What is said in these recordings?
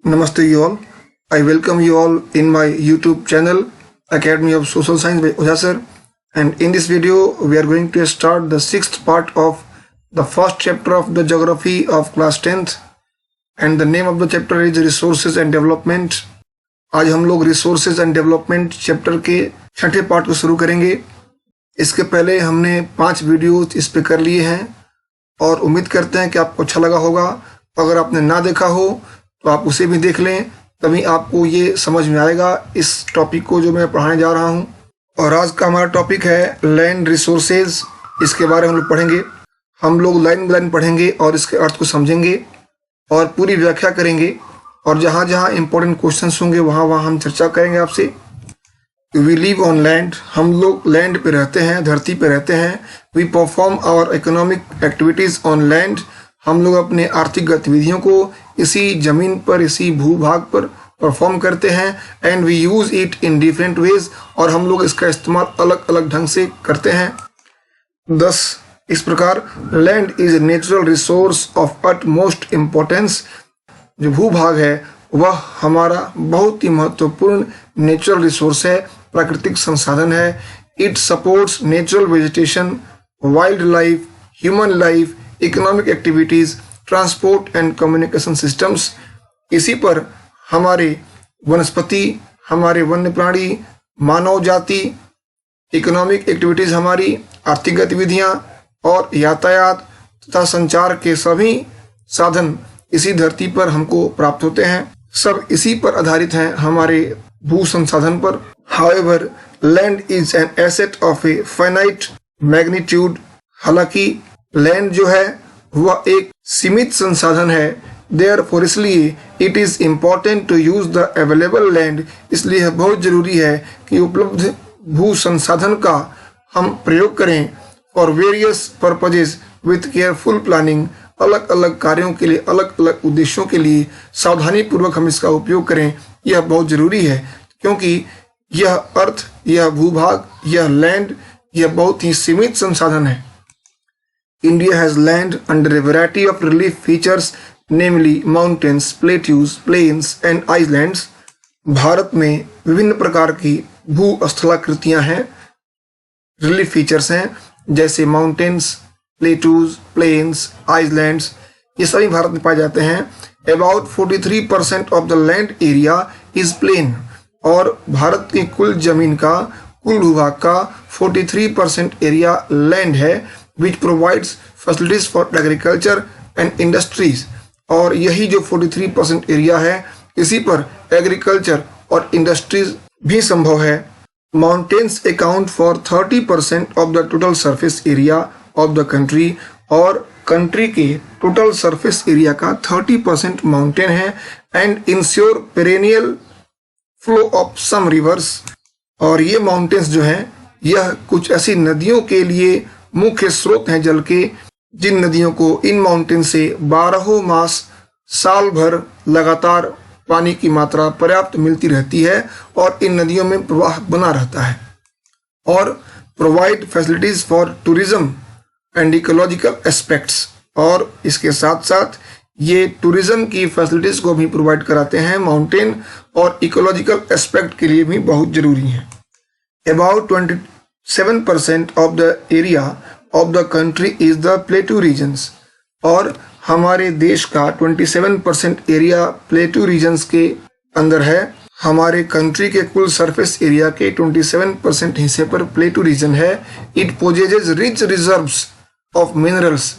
Namaste you all. I welcome you all in my YouTube channel Academy of Social Science by Ojha sir. And in this video we are going to start the sixth part of the first chapter of the geography of class 10th and the name of the chapter is Resources and Development. आज हम लोग Resources and Development chapter के छठे part को शुरू करेंगे। इसके पहले हमने 5 वीडियो इस पे कर लिए हैं और उम्मीद करते हैं कि आपको अच्छा लगा होगा। अगर आपने ना देखा हो तो आप उसे भी देख लें, तभी आपको ये समझ में आएगा इस टॉपिक को जो मैं पढ़ाने जा रहा हूँ। और आज का हमारा टॉपिक है लैंड रिसोर्सेज। इसके बारे में हम लोग पढ़ेंगे। हम लोग लाइन बाय लाइन पढ़ेंगे और इसके अर्थ को समझेंगे और पूरी व्याख्या करेंगे और जहाँ जहाँ इंपॉर्टेंट क्वेश्चंस होंगे वहाँ वहाँ हम चर्चा करेंगे आपसे। वी लिव ऑन लैंड, हम लोग लैंड पे रहते हैं, धरती पे रहते हैं। We perform our economic activities on land, हम लोग अपने आर्थिक गतिविधियों को इसी जमीन पर, इसी भूभाग पर परफॉर्म करते हैं। And we use it in different ways, और हम लोग इसका इस्तेमाल अलग अलग ढंग से करते हैं। 10 इस प्रकार land is natural resource of utmost importance, जो भूभाग है वह हमारा बहुत ही महत्वपूर्ण नेचुरल रिसोर्स है, प्राकृतिक संसाधन है। It supports natural vegetation, wild life, human life, economic activities, transport and communication systems. इसी पर हमारे वनस्पति, हमारे वन्य प्राणी, मानव जाति, इकोनॉमिक एक्टिविटीज़ हमारी आर्थिक गतिविधियाँ और यातायात तथा संचार के सभी साधन इसी धरती पर हमको प्राप्त होते हैं। सब इसी पर आधारित हैं, हमारे भू संसाधन पर। However land is an asset of a finite magnitude, हालांकि लैंड जो है वह एक सीमित संसाधन है। देयरफॉर इसलिए it is important to use the available land, इसलिए बहुत ज़रूरी है कि उपलब्ध भू संसाधन का हम प्रयोग करें। For various purposes with careful planning, अलग अलग कार्यों के लिए, अलग अलग उद्देश्यों के लिए सावधानी पूर्वक हम इसका उपयोग करें। यह बहुत ज़रूरी है क्योंकि यह अर्थ, यह भूभाग, यह लैंड, यह बहुत ही सीमित संसाधन है। India has land under a variety of relief features, namely mountains, plateaus, plains and islands. Bharat में विभिन्न प्रकार की भू-स्थलाकृतियां हैं, रिलीफ फीचर्स हैं, जैसे माउंटेन्स, प्लेटूज, प्लेन्स, आइलैंड्स, ये सभी भारत में पाए जाते हैं। About 43% of the land area is plain, और भारत की कुल जमीन का, कुल भूभाग का 43% एरिया लैंड है, which provides facilities for agriculture and industries, और यही जो 43% एरिया है इसी पर एग्रीकल्चर और इंडस्ट्रीज भी संभव है। Mountains account for 30% of the total surface area of the country, और कंट्री के टोटल सरफेस एरिया का 30% माउंटेन है। And ensure perennial flow of some rivers, और ये माउंटेन्स जो हैं यह कुछ ऐसी नदियों के लिए मुख्य स्रोत हैं जल के, जिन नदियों को इन माउंटेन से 12 मास साल भर लगातार पानी की मात्रा पर्याप्त मिलती रहती है और इन नदियों में प्रवाह बना रहता है। और provide facilities for tourism and ecological aspects, और इसके साथ साथ ये टूरिज्म की फैसिलिटीज को भी प्रोवाइड कराते हैं। माउंटेन और इकोलॉजिकल एस्पेक्ट के लिए भी बहुत जरूरी है। About 27% of the area of the country is the plateau regions, और हमारे देश का 27% एरिया प्लेटू रीजन्स के अंदर है। हमारे कंट्री के कुल सरफेस एरिया के 27% हिस्से पर प्लेटू रीजन है। It possesses rich reserves of minerals,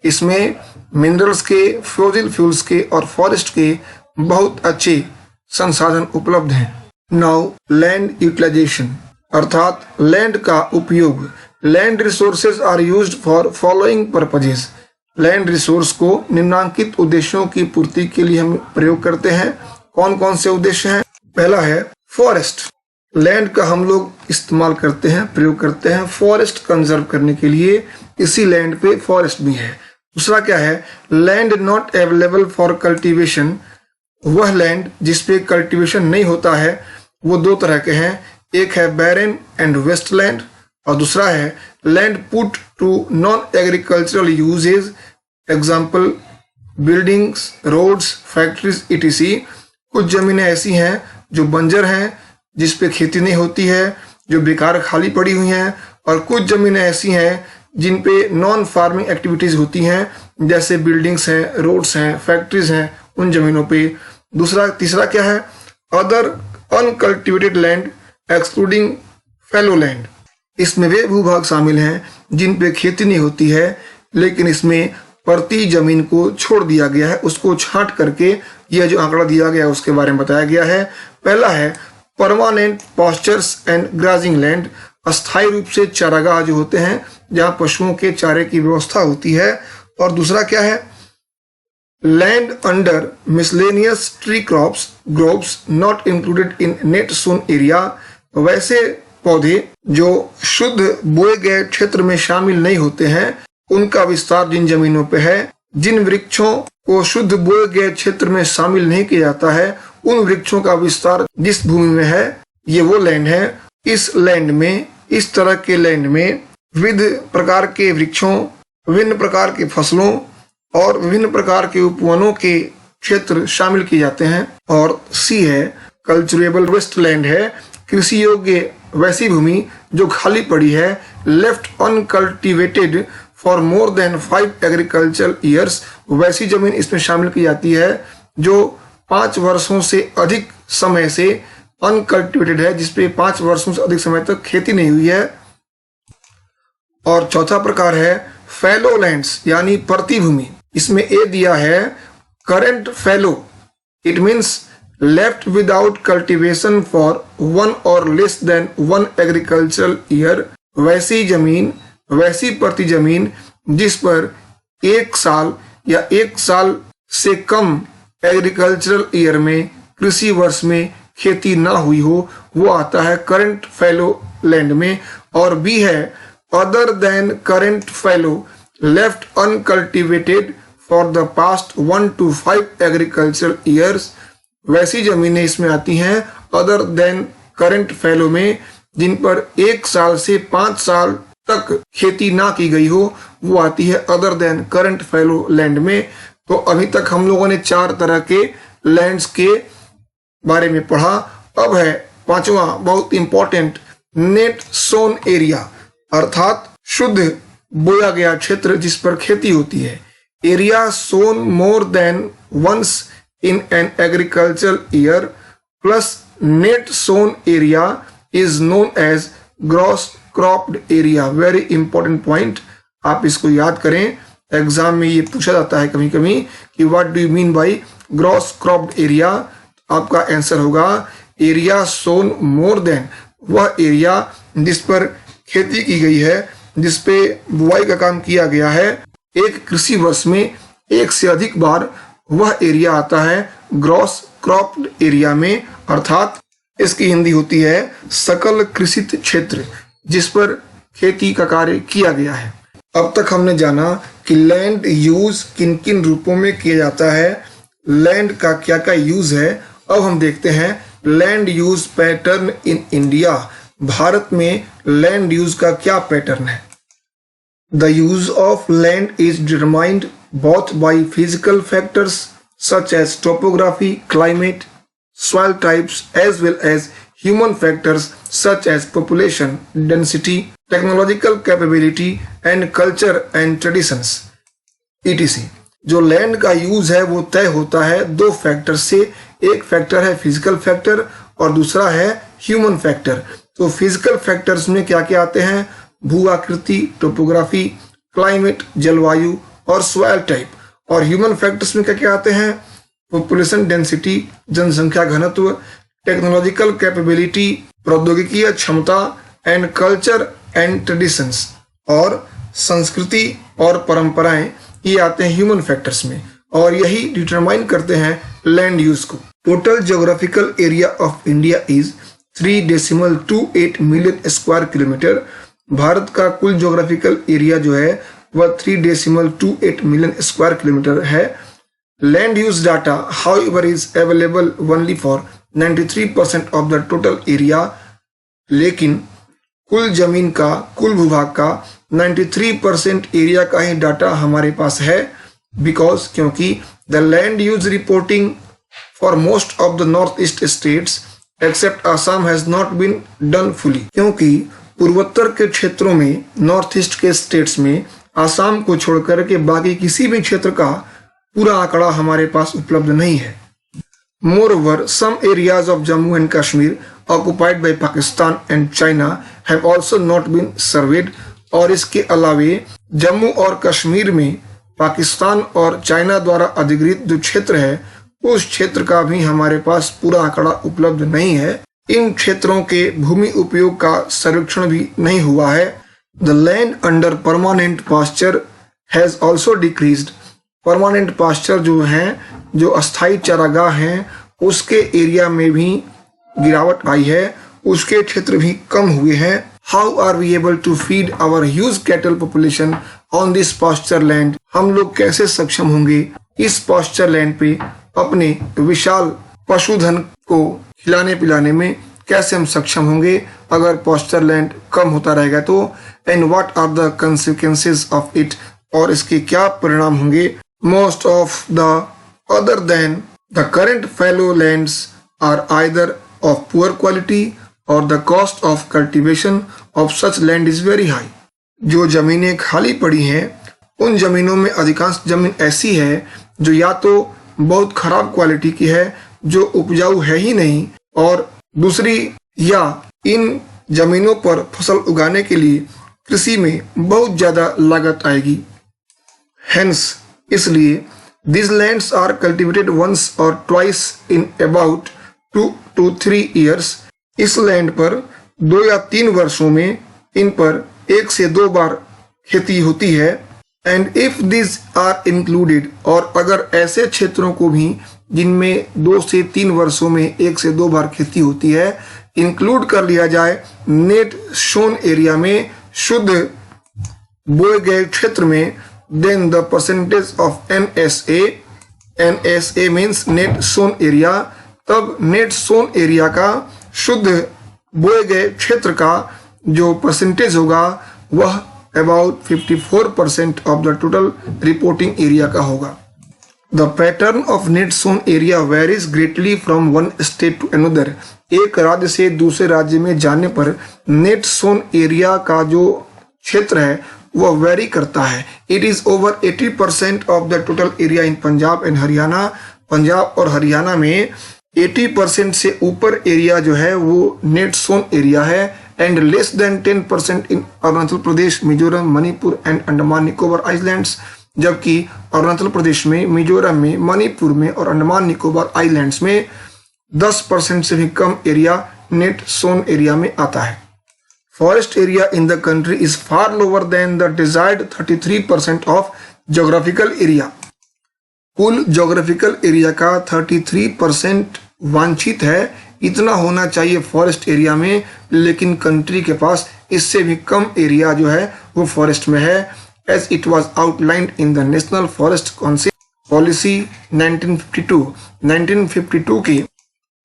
इसमें मिनरल्स के, फॉसिल फ्यूल्स के और फॉरेस्ट के बहुत अच्छे संसाधन उपलब्ध हैं। नाउ लैंड यूटिलाइजेशन, अर्थात लैंड का उपयोग। Land resources are used for following purposes, land resource को निम्नांकित उद्देश्यों की पूर्ति के लिए हम प्रयोग करते हैं। कौन कौन से उद्देश्य हैं? पहला है फॉरेस्ट, लैंड का हम लोग इस्तेमाल करते हैं, प्रयोग करते हैं फॉरेस्ट कंजर्व करने के लिए, इसी लैंड पे फॉरेस्ट भी है। दूसरा क्या है? Land not available for cultivation, वह लैंड जिसपे कल्टीवेशन नहीं होता है, वो दो तरह के हैं, एक है बैरन एंड वेस्टलैंड और दूसरा है land put to non agricultural uses, example buildings, roads, factories etc. कुछ जमीनें ऐसी हैं जो बंजर हैं, जिस पे खेती नहीं होती है, जो बेकार खाली पड़ी हुई हैं, और कुछ जमीनें ऐसी हैं जिन पे नॉन फार्मिंग एक्टिविटीज होती हैं, जैसे बिल्डिंग्स हैं, रोड्स हैं, फैक्ट्रीज हैं, उन जमीनों पे। तीसरा क्या है? Other uncultivated land excluding fallow land. इसमें वे भूभाग शामिल हैं जिन पे खेती नहीं होती है, लेकिन इसमें प्रति जमीन को छोड़ दिया गया है, उसको छांट करके यह जो आंकड़ा दिया गया है उसके बारे में बताया गया है। पहला है परमानेंट पॉस्चर्स एंड ग्राजिंग लैंड, अस्थायी रूप से चारागाह जो होते हैं जहां पशुओं के चारे की व्यवस्था होती है। और दूसरा क्या है? Land under miscellaneous tree crops groves not included in net sown area, वैसे पौधे जो शुद्ध बोए गए क्षेत्र में शामिल नहीं होते हैं, उनका विस्तार जिन जमीनों पे है। जिन वृक्षों को शुद्ध बोए गए क्षेत्र में शामिल नहीं किया जाता है, उन वृक्षों का विस्तार जिस भूमि में है, ये वो लैंड है। इस लैंड में, इस तरह के लैंड में विविध प्रकार के वृक्षों, विभिन्न प्रकार के फसलों और विभिन्न प्रकार के उपवनों के क्षेत्र शामिल किए जाते हैं। और सी है कल्चरेबल वेस्टलैंड है, कृषि योग्य वैसी भूमि जो खाली पड़ी है, left uncultivated for more than 5 agricultural years, वैसी जमीन इसमें शामिल की जाती है जो 5 वर्षों से अधिक समय से अनकल्टिवेटेड है, जिसपे 5 वर्षों से अधिक समय तक खेती नहीं हुई है। और चौथा प्रकार है फैलो लैंड्स, यानी प्रतिभूमि। इसमें ए दिया है current fallow, it means left without cultivation for 1 और लेस देन 1 एग्रीकल्चरल ईयर, वैसी जमीन, वैसी प्रति जमीन जिस पर 1 साल या 1 साल से कम एग्रीकल्चरल ईयर में, कृषि वर्ष में खेती ना हुई हो, वो आता है करंट फैलो लैंड में। और बी है other than current fallow left uncultivated for the past 1 to 5 agricultural years, वैसी जमीनें इसमें आती हैं अदर देन करंट फैलो में, जिन पर 1 साल से 5 साल तक खेती ना की गई हो, वो आती है other than current fallow land में। तो अभी तक हम लोगों ने 4 तरह के लैंड्स के बारे में पढ़ा। अब है 5वां बहुत इंपॉर्टेंट, नेट सोन एरिया, अर्थात शुद्ध बोया गया क्षेत्र जिस पर खेती होती है। Area sown more than once in an agricultural year plus net sown area is known as gross cropped area. Very important point, आप इसको याद करें, एग्जाम में ये पूछा जाता है कभी कभी कि what do you mean by gross cropped area. आपका आंसर होगा एरिया सोन मोर देन, वह एरिया जिस पर खेती की गई है, जिस पे बुआई का काम किया गया है, एक कृषि वर्ष में 1 से अधिक बार, वह एरिया आता है ग्रॉस क्रॉप्ड एरिया में, अर्थात इसकी हिंदी होती है सकल कृषित क्षेत्र जिस पर खेती का कार्य किया गया है। अब तक हमने जाना कि लैंड यूज किन किन रूपों में किया जाता है, लैंड का क्या क्या यूज है। अब हम देखते हैं land use pattern in India, Bharat में लैंड यूज का क्या पैटर्न है। The use of land is determined both by physical factors such as topography, climate, soil types, as well as human factors such as population density, technological capability and culture and traditions etc. जो land का use है वो तय होता है 2 factor से, एक factor है फिजिकल फैक्टर और दूसरा है ह्यूमन फैक्टर। तो फिजिकल फैक्टर्स में क्या क्या आते हैं? भू आकृति, टोपोग्राफी, क्लाइमेट, जलवायु और सॉइल टाइप। और ह्यूमन फैक्टर्स में क्या क्या आते हैं? पॉपुलेशन डेंसिटी, जनसंख्या घनत्व, टेक्नोलॉजिकल कैपेबिलिटी, प्रौद्योगिकीय क्षमता, एंड कल्चर एंड ट्रेडिशंस, और संस्कृति और परंपराएं, ये आते हैं ह्यूमन फैक्टर्स में, और यही डिटरमाइन करते हैं लैंड यूज को। Total geographical area of India is 3.28 million square kilometre. Bharat का कुल ज्योग्राफिकल एरिया जो है वह 3.28 मिलियन स्क्वायर किलोमीटर है। Land use data however is available only for 93% of the total area, लेकिन कुल जमीन का, कुल भूभाग का 93% एरिया का ही डाटा हमारे पास है, बिकॉज क्योंकि the land use reporting for most of the northeast states except Assam has not been done fully। क्योंकि पूर्वोत्तर के क्षेत्रों में, नॉर्थ ईस्ट के स्टेट्स में, आसाम को छोड़कर के बाकी किसी भी क्षेत्र का पूरा आंकड़ा हमारे पास उपलब्ध नहीं है। Moreover, some areas of Jammu and Kashmir occupied by Pakistan and China have also not been surveyed। और इसके अलावे जम्मू और कश्मीर में पाकिस्तान और चाइना द्वारा अधिकृत जो क्षेत्र है, उस क्षेत्र का भी हमारे पास पूरा आंकड़ा उपलब्ध नहीं है। इन क्षेत्रों के भूमि उपयोग का सर्वेक्षण भी नहीं हुआ है। The land under permanent pasture has also decreased। Permanent pasture जो हैं, जो अस्थायी चारागाह हैं, उसके एरिया में भी गिरावट आई है, उसके क्षेत्र भी कम हुए हैं। How are we able to feed our huge cattle population on this pasture land. हम लोग कैसे सक्षम होंगे इस पास्चर लैंड पे अपने विशाल पशुधन को खिलाने पिलाने में, कैसे हम सक्षम होंगे अगर पास्चर लैंड कम होता रहेगा तो। And what are the consequences of it, और इसके क्या परिणाम होंगे। Most of the other than the current fallow lands are either of poor quality or the cost of cultivation of such land is very high। जो जमीनें खाली पड़ी हैं, उन जमीनों में अधिकांश जमीन ऐसी है जो या तो बहुत खराब क्वालिटी की है, जो उपजाऊ है ही नहीं, और दूसरी या इन जमीनों पर फसल उगाने के लिए कृषि में बहुत ज्यादा लागत आएगी। Hence, इसलिए these lands are cultivated once or twice in about 2 to 3 years। इस लैंड पर 2 या 3 वर्षों में इन पर 1 से 2 बार खेती होती है। And if these are included, और अगर ऐसे क्षेत्रों को भी जिनमें 2 से 3 वर्षों में 1 से 2 बार खेती होती है, इंक्लूड कर लिया जाए नेट सोन एरिया में, शुद्ध बोए गए क्षेत्र में, then the percentage of NSA, NSA means net sown area, तब नेट सोन एरिया का शुद्ध बोए गए क्षेत्र का जो परसेंटेज होगा वह about 54% of the total reporting area का होगा। The pattern of net sown area varies greatly from one state to another. एक राज्य से दूसरे राज्य में जाने पर नेट सोन एरिया का जो क्षेत्र है वह वेरी करता है। It is over 80% of the total area in Punjab and Haryana. Punjab और हरियाणा में 80% से ऊपर एरिया जो है वो नेट सोन एरिया है, and less than 10% in Arunachal Pradesh, Mizoram, Manipur and Andaman Nicobar islands. जबकि अरुणाचल प्रदेश में, मिजोरम में, मणिपुर में और अंडमान निकोबार आइलैंड्स में 10% से भी कम एरिया नेट सोन एरिया में आता है। Forest area in the country is far lower than the desired 33% of geographical area। कुल geographical area का 33% वांछित है, इतना होना चाहिए फॉरेस्ट एरिया में, लेकिन कंट्री के पास इससे भी कम एरिया जो है वो फॉरेस्ट में है। As it was outlined in the National Forest Council Policy 1952। 1952 की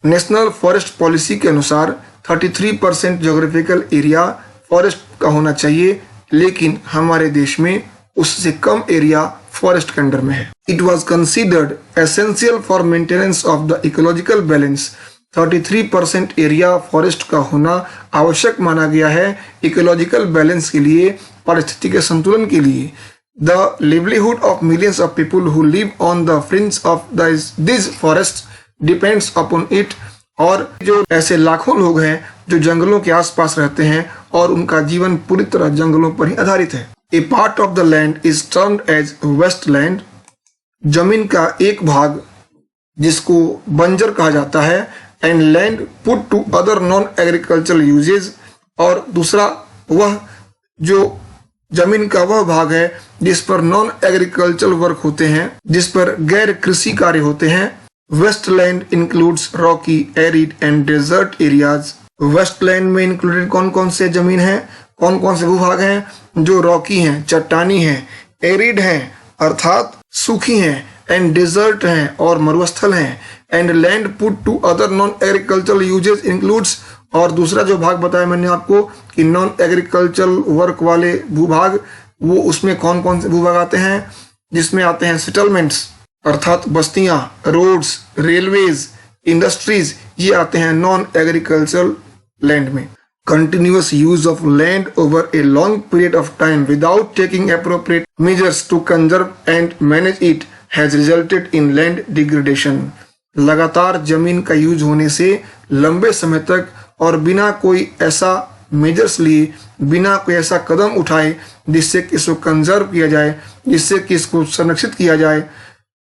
नेशनल फॉरेस्ट पॉलिसी के अनुसार 33% जोग्राफिकल एरिया फॉरेस्ट का होना चाहिए, लेकिन हमारे देश में उससे कम एरिया फॉरेस्ट के अंडर में है। It was considered essential for maintenance of the ecological balance. 33% area forest का होना आवश्यक माना गया है इकोलॉजिकल बैलेंस के लिए, पारिस्थितिक संतुलन के लिए। The livelihood of millions of people who live on the fringe of this forest depends upon it. और जो ऐसे लाखों लोग हैं जो जंगलों के आसपास रहते हैं और उनका जीवन पूरी तरह जंगलों पर ही आधारित है। A part of the land is termed as waste land. जमीन का एक भाग जिसको बंजर कहा जाता है, and land put to other non agricultural uses. और दूसरा वह जो जमीन का वह भाग है जिस पर नॉन एग्रीकल्चरल वर्क होते हैं, जिस पर गैर कृषि कार्य होते हैं। Wasteland includes rocky, arid and desert areas. Wasteland में इंक्लूडेड कौन कौन से जमीन है, कौन कौन से भूभाग हैं? जो रॉकी हैं, चट्टानी हैं, एरिड हैं अर्थात सूखी हैं, एंड डेजर्ट हैं और मरुस्थल हैं। And land put to other non agricultural uses includes, और दूसरा जो भाग बताया मैंने आपको कि नॉन एग्रीकल्चरल वर्क वाले भूभाग, वो उसमें कौन कौन से भूभाग आते हैं? जिसमें आते हैं सेटलमेंट्स, अर्थात बस्तियां, रोड्स, रेलवेज, इंडस्ट्रीज, ये आते हैं नॉन एग्रीकल्चरल लैंड में। Continuous use of land over a long period of time without taking appropriate measures to conserve and manage it has resulted in land degradation. लगातार जमीन का use होने से लंबे समय तक और बिना कोई ऐसा मेजर्स लिए, बिना कोई ऐसा कदम उठाए जिससे कि इसको कंजर्व किया जाए, जिससे कि इसको संरक्षित किया जाए,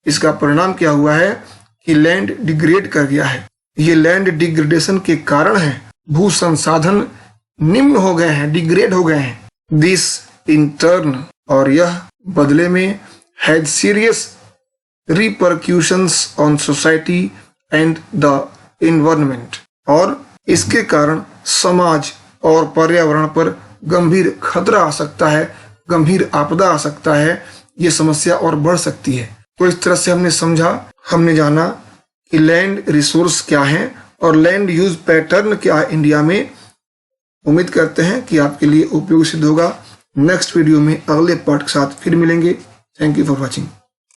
इसका परिणाम क्या हुआ है कि लैंड डिग्रेड कर गया है। ये लैंड डिग्रेडेशन के कारण है, भू संसाधन निम्न हो गए हैं, डिग्रेड हो गए हैं। दिस इन टर्न, और यह बदले में has serious repercussions on society and the environment, और इसके कारण समाज और पर्यावरण पर गंभीर खतरा आ सकता है, गंभीर आपदा आ सकता है, ये समस्या और बढ़ सकती है। तो इस तरह से हमने समझा, हमने जाना कि लैंड रिसोर्स क्या है और लैंड यूज पैटर्न क्या है इंडिया में। उम्मीद करते हैं कि आपके लिए उपयोगी सिद्ध होगा। नेक्स्ट वीडियो में अगले पार्ट के साथ फिर मिलेंगे। Thank you for watching.